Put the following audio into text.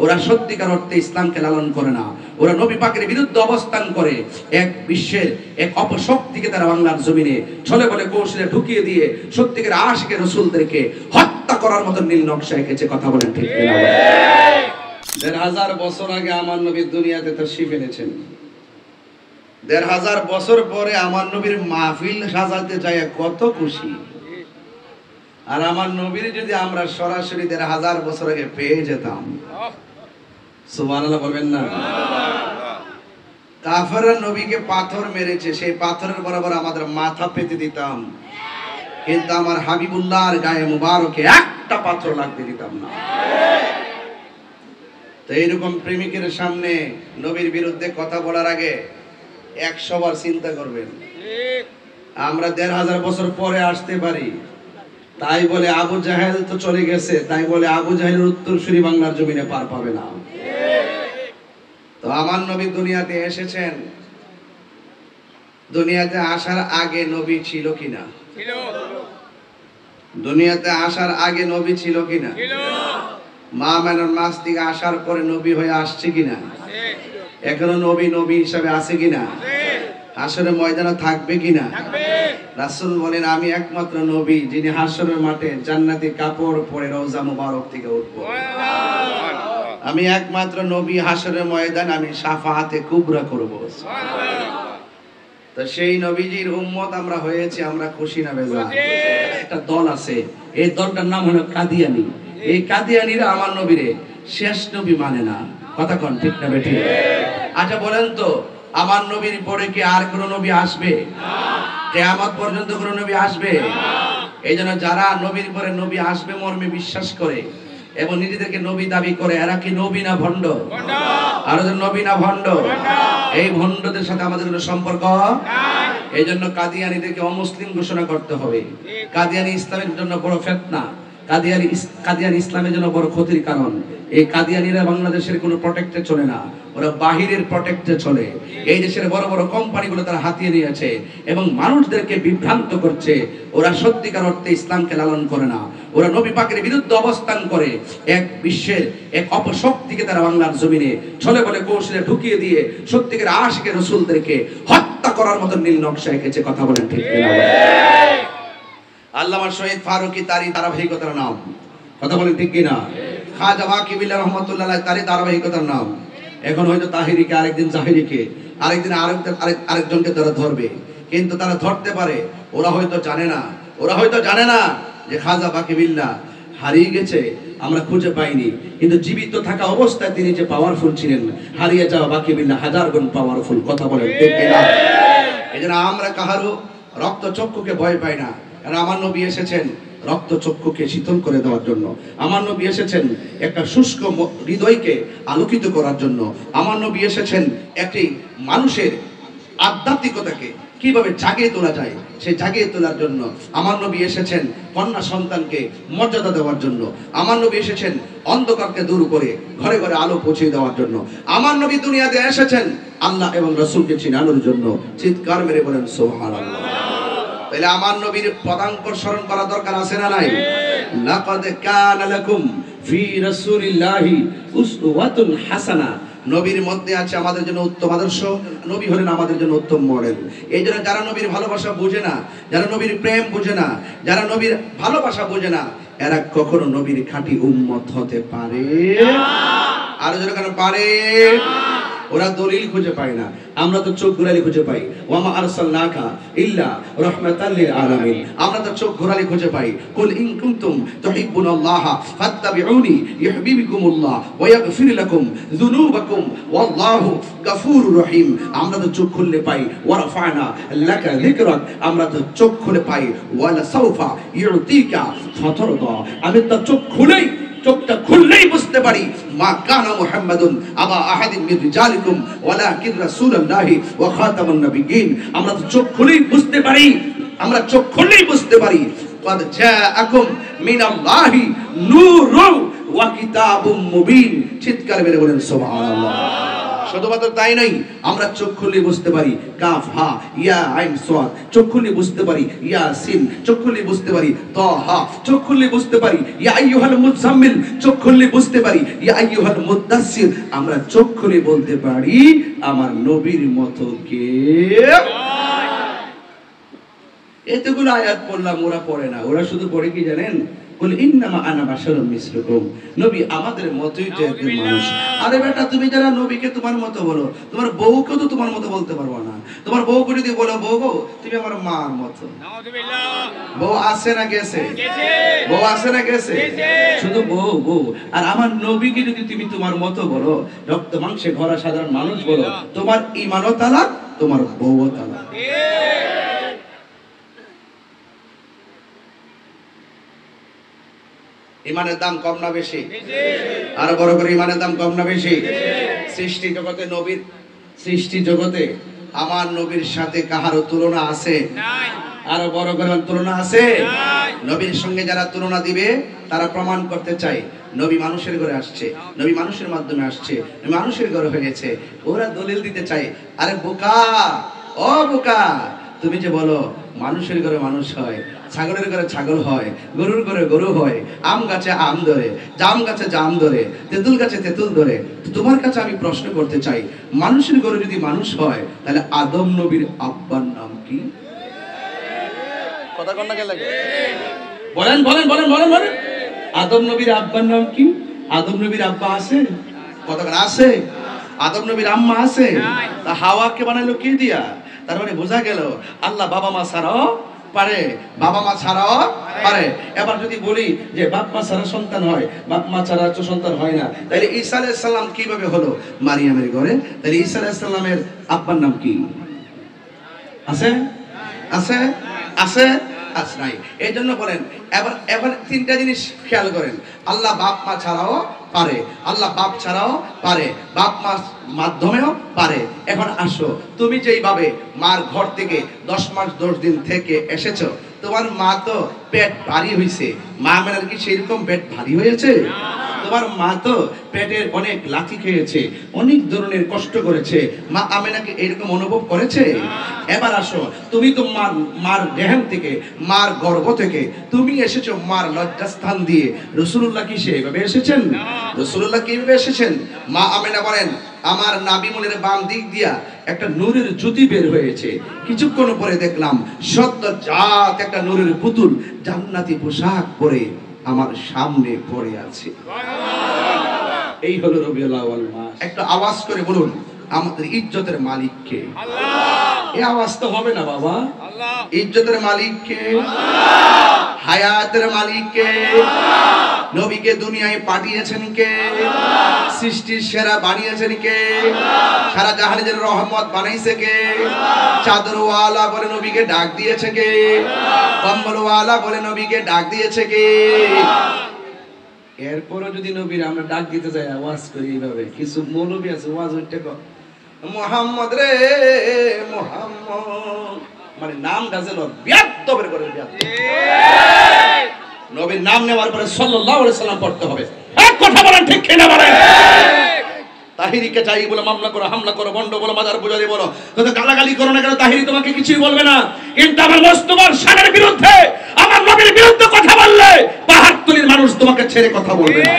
ওরা সত্যিকার অর্থে ইসলামকে লালন করে না, ওরা নবী পাকের বিরুদ্ধে অবস্থান করে। এক বিশ্বের এক অপশক্তিকে তারা বাংলার জমিনে ছলে বলে কৌশলে ঢুকিয়ে দিয়ে সত্যিকার আশিকে রাসূলদেরকে হত্যা করার মতো নীল নকশা এঁকেছে। কথা বলেন ঠিক কিনা? ১৫০০ বছর আগে আমার নবী দুনিয়াতে তাশরীফ এনেছেন। ১৫০০ বছর পরে আমার নবীর মাহফিল সাজাতে যায় কত খুশি। আর আমার নবীর যদি আমরা সরাসরি ১৫০০ বছর আগে পেয়ে যেতাম, সুবহানাল্লাহ বলবেন না? কাফেররা নবীকে পাথর মেরেছে, সেই পাথরের বরাবর আমাদের মাথা পেতে দিতাম, কিন্তু আমার হাবিবুল্লাহর গায়ে মুবারকে একটা পাথর লাগতে দিতাম না। তো এইরকম প্রেমিকের সামনে নবীর বিরুদ্ধে কথা বলার আগে ১০০ বার চিন্তা করবেন। আমরা ১৫০০ বছর পরে আসতে পারি, তাই বলে আবু জাহেল তো চলে গেছে, তাই বলে আবু জাহেলের উত্তরসূরি বাংলার জমিনে পার পাবে না। তো আমার নবী দুনিয়াতে এসেছেন, দুনিয়াতে আসার আগে নবী ছিল কিনা? দুনিয়াতে আসার আগে নবী ছিল কিনা? মা মেনার মাস থেকে আসার পরে নবী হয়ে আসছে কিনা? এখনো নবী নবী হিসাবে আছে কিনা? হাসরের ময়দানে থাকবে কিনা? রাসূল বলেন, আমি একমাত্র নবী যিনি হাসরের মাঠে জান্নাতি কাপড় পরে রওজা মুবারক থেকে উঠব। আমি একমাত্র নবী, হাসরের ময়দান আমি শাফাআতে কুবরা করব। তো সেই নবীজির উম্মত আমরা হয়েছি, আমরা খুশি না বেজার? একটা দল আছে, এই দলটার নাম হলো কাদিয়ানী। এই কাদিয়ানীরা আমার নবীরে শেষ নবী মানে না। কথা কোন ঠিক না বেঠিক? আচ্ছা বলেন তো, আমার নবীর পরে কি আর কোন নবী আসবে? কিয়ামত পর্যন্ত কোন নবী আসবে? এইজন্য যারা নবীর পরে নবী আসবে মর্মে বিশ্বাস করে এবং নিজেদেরকে নবী দাবি করে, এরা কি নবী না ভণ্ড? আর নবী না ভণ্ড? এই ভণ্ডদের সাথে আমাদের কোনো সম্পর্ক নাই। এইজন্য কাদিয়ানীদেরকে অমুসলিম ঘোষণা করতে হবে। কাদিয়ানী ইসলামের জন্য বড় ফিতনা, কাদিয়ানী ইসলামের জন্য বড় ক্ষতির কারণ। এই কাদিয়ানীরা বাংলাদেশের কোনো প্রোটেক্টে চলে না, ওরা বাহিরের প্রোটেক্টে চলে। এই দেশের বড় বড় কোম্পানিগুলো তারা হাতিয়ে নিয়েছে এবং মানুষদেরকে বিভ্রান্ত করছে। ওরা সত্যিকার অর্থে ইসলামকে লালন করে না, ওরা নবী পাকের বিরুদ্ধে অবস্থান করে। এক বিশ্বের এক অপশক্তিকে তারা বাংলার জমিনে ছলে বলে কৌশলে ঢুকিয়ে দিয়ে সত্যিকার আশিকে রাসূলদেরকে হত্যা করার মতো নীল নকশা এঁকেছে। কথা বলেন ঠিক কিনা? আল্লামা শহীদ ফারুকী তারই ধারাবাহিকতার নাম। কথা বলেন ঠিক কিনা? খাজা ওয়াকিবুল্লাহ রহমাতুল্লাহ তারই ধারাবাহিকতার নাম। এখন হয়তো তাহিরিকে, আরেকদিন জাহিরিকে, আরেকদিন আরেকজনকে তারা ধরবে, কিন্তু তারা ধরতে পারে। ওরা হয়তো জানে না যে খাজা ওয়াকিবুল্লাহ হারিয়ে গেছে, আমরা খুঁজে পাইনি, কিন্তু জীবিত থাকা অবস্থায় তিনি যে পাওয়ারফুল ছিলেন, হারিয়ে যাওয়া ওয়াকিবুল্লাহ হাজার গুণ পাওয়ারফুল। কথা বলেন ঠিক কিনা? এজন্য আমরা কাহারও রক্ত চক্ষুকে ভয় পাই না, কারণ আমার নবী এসেছেন রক্ত চক্ষুকে শীতল করে দেওয়ার জন্য। আমার নবী এসেছেন একটা শুষ্ক হৃদয়কে আলোকিত করার জন্য। আমার নবী এসেছেন একটি মানুষের আধ্যাত্মিকতাকে কিভাবে জাগিয়ে তোলা যায় সে জাগিয়ে তোলার জন্য। আমার নবী এসেছেন কন্যা সন্তানকে মর্যাদা দেওয়ার জন্য। আমার নবী এসেছেন অন্ধকারকে দূর করে ঘরে ঘরে আলো পৌঁছে দেওয়ার জন্য। আমার নবী দুনিয়াতে এসেছেন আল্লাহ এবং রাসূলকে চিনানোর জন্য। চিৎকার মেরে বলেন সুবহানাল্লাহ। তাহলে আমার নবীর পদাঙ্ক স্মরণ করা দরকার আছে না নাই? লাকাদ কানা লাকুম ফি রাসূলিল্লাহি উসওয়াতুন হাসানা। নবীর মধ্যে আছে আমাদের জন্য উত্তম আদর্শ। নবী হলেন আমাদের জন্য উত্তম মডেল। এই জন্য যারা নবীর ভালোবাসা বোঝে না, যারা নবীর প্রেম বোঝে না, যারা নবীর ভালোবাসা বোঝে না, এরা কখনো নবীর খাঁটি উম্মত হতে পারে না। আর যারা কেন পারে, ওরা দলিল খুঁজে পায় না, আমরা তো চোখ ঘোরালি খুঁজে পাই। ওয়ামা আরসালনাকা ইল্লা রাহমাতাল লিল আলামিন। আমরা তো চোখ ঘোরালি খুঁজে পাই। কুল ইন কুনতুম তুহিব্বুনাল্লাহ ফাত্তাবিউনি ইউহিব্বুকুমুল্লাহ ওয়া ইয়াগফির লাকুম যুনুবাকুম ওয়াল্লাহু গফুরুর রহিম। আমরা তো চোখ খুললে পাই ওয়া রাফা'না লাকা যিকরাক। আমরা তো চোখ খুলে পাই ওয়ালা সাউফা ইউতিকা ফাতারদা। আমি তো চোখ চোখটা খুললেই বুঝতে পারি মা কানা মুহাম্মাদুন আবা আহাদিন মিন রিজালিকুম ওয়ালাকিন রাসূলুল্লাহি ওয়া খাতামুন নবিয়্যিন। আমরা তো চোখ খুলেই বুঝতে পারি, ক্বাদ জাআকুম মিনাল্লাহি নূরুন ওয়া কিতাবুম মুবিন। চিৎকার মেরে বলেন সুবহানাল্লাহ। শুধুমাত্র তাই নয়, আমরা চোখ খুললে বুঝতে পারি কাফ হা ইয়া আইন সাদ, চোখ খুললে বুঝতে পারি ইয়াসিন, চোখ খুললে বুঝতে পারি তাহা, চোখ খুললে বুঝতে পারি ইয়া আইয়ুহাল মুজাম্মিল, চোখ খুললে বুঝতে পারি ইয়া আইয়ুহাল মুদাসসির। আমরা চোখ খুলে বলতে পারি আমার নবীর মতো কে। এতগুলো আয়াত পড়লাম, ওরা পড়ে না। ওরা শুধু পড়ে কি জানেন? বলে ইন্নামা আনা বাশারুম মিসলুকুম, নবী আমাদের মতই তো একজন মানুষ। আরে বেটা, তুমি যারা নবীকে তোমার মতো বলো, তোমার বউকেও তো তোমার মতো বলতে পারবো না। তোমার বউকে যদি বলো বউ গো তুমি আমার মার মতো, বউ আসে না গেছে? বউ আসে না গেছে? শুধু বউ বউ। আর আমার নবীকে যদি তুমি তোমার মতো বলো, রক্ত মাংসে ভরা সাধারণ মানুষ বলো, তোমার ঈমানও তালাক, তোমার বউও তালাক। ইমানের দাম কম না বেশি? আরো বড় করে, ইমানের দাম কম না বেশি? সৃষ্টি জগতে নবীর, সৃষ্টি জগতে আমার নবীর সাথে কাহারও তুলনা আছে? আরো বড় করে তুলনা আছে? নবীর সঙ্গে যারা তুলনা দিবে তারা প্রমাণ করতে চায় নবী মানুষের ঘরে আসছে, নবী মানুষের মাধ্যমে আসছে, নবী মানুষের ঘরে হয়েছে। ওরা দলিল দিতে চায়। আরে বোকা, ও বোকা, তুমি যে বলো মানুষের ঘরে মানুষ হয়, ছাগলের ঘরে ছাগল হয়, গরুর ঘরে গরু হয়, আম গাছে আম ধরে, জাম গাছে জাম ধরে, তেঁতুল গাছে তেঁতুল ধরে। তোমার কাছে আমি প্রশ্ন করতে চাই, মানুষের ঘরে যদি মানুষ হয় তাহলে আদম নবীর আব্বার নাম কি? কথা কন না কে লাগে? বলেন বলেন বলেন বলেন বলেন। আদম নবীর আব্বার নাম কি? আদম নবীর আব্বা আছে? কথা কন আছে? আদম নবীর আম্মা আছে? তা হাওয়াকে বানাইলো কি দিয়া? তার মানে বোঝা গেল আল্লাহ বাবা মা ছাড়াও পারে, বাবা মা ছাড়াও পারে। এবার যদি বলি যে বাপ মা ছাড়া সন্তান হয়, বাপ মা ছাড়া তো সন্তান হয় না, তাহলে ঈসা আলাইহিস সালাম কিভাবে হলো মারিয়ামের ঘরে? তাহলে ঈসা আলাইহিস সালামের আব্বার নাম কি? আছে? আছে? আছে? আজ নাই। এই জন্য বলেন, এবার এবার তিনটা জিনিস খেয়াল করেন। আল্লাহ বাপ মা ছাড়াও পারে, আল্লাহ বাপ ছাড়াও পারে, বাপ মা মাধ্যমেও পারে। এখন আসো, তুমি যেইভাবে মার ঘর থেকে 10 মাস 10 দিন থেকে এসেছো, তোমার মা তো পেট ভারী হয়েছে, মা মেনার কি সেরকম পেট ভারী হয়েছে? তোমার মা তো পেটের অনেক লাথি খেয়েছে, অনেক ধরনের কষ্ট করেছে, মা আমেনাকে এরকম অনুভব করেছে? এবার আসো, তুমি তো মার দেহন থেকে, মার গর্ভ থেকে তুমি এসেছো মার লজ্জাস্থান দিয়ে। রাসূলুল্লাহ কি সেইভাবে এসেছেন? রাসূলুল্লাহ কিভাবে এসেছেন? মা আমেনা বলেন, আমার নাভিমূলের বাম দিক দিয়া একটা নূরের জ্যোতি বের হয়েছে। কিছুক্ষণ পরে দেখলাম সদ্যজাত একটা নূরের পুতুল জান্নাতি পোশাক পরে আমার সামনে পড়ে আছে। এই হলো রবিউল আউয়াল মাস। একটা আওয়াজ করে বলুন, আমাদের ইজ্জতের মালিক কে? আল্লাহ। এই আওয়াজ তো হবে না বাবা। আল্লাহ। ইজ্জতের মালিক কে? আল্লাহ। হায়াতের মালিক কে? আল্লাহ। নবীকে দুনিয়ায় পাঠিয়েছেন কে? আল্লাহ। সৃষ্টির সেরা বানিয়েছেন কে? আল্লাহ। সারা জাহানের রহমত বানাইছে কে? আল্লাহ। চাদরওয়ালা বলে নবীকে ডাক দিয়েছে কে? আল্লাহ। কম্বলওয়ালা বলে নবীকে ডাক দিয়েছে কে? আল্লাহ। এরপরও যদি নবীর আমরা ডাক দিতে যাই, আওয়াজ করি এইভাবে, কিছু মৌলবী আছে ওয়াজ হইতে কর মুহাম্মদ রে মুহাম্মদ, মানে নাম গাজেল বিয়াদবের করে বিয়াদ। নবীর নাম নেওয়ার পরে সাল্লাল্লাহু আলাইহি সাল্লাম পড়তে হবে। এক কথা বলেন ঠিক কিনা বলেন? তাহিরিকে চাই বলে মামলা করো, হামলা করো, বন্ড বলো, মাজার পূজারি বলো, কিন্তু গালাগালি করো না কেন? তাহিরি তোমাকে কিছুই বলবে না। কিন্তু আমার মুস্তাফার শানের বিরুদ্ধে, আমার নবীর বিরুদ্ধে কথা বললে পাহাড়তলির মানুষ তোমাকে ছেড়ে কথা বলবে না।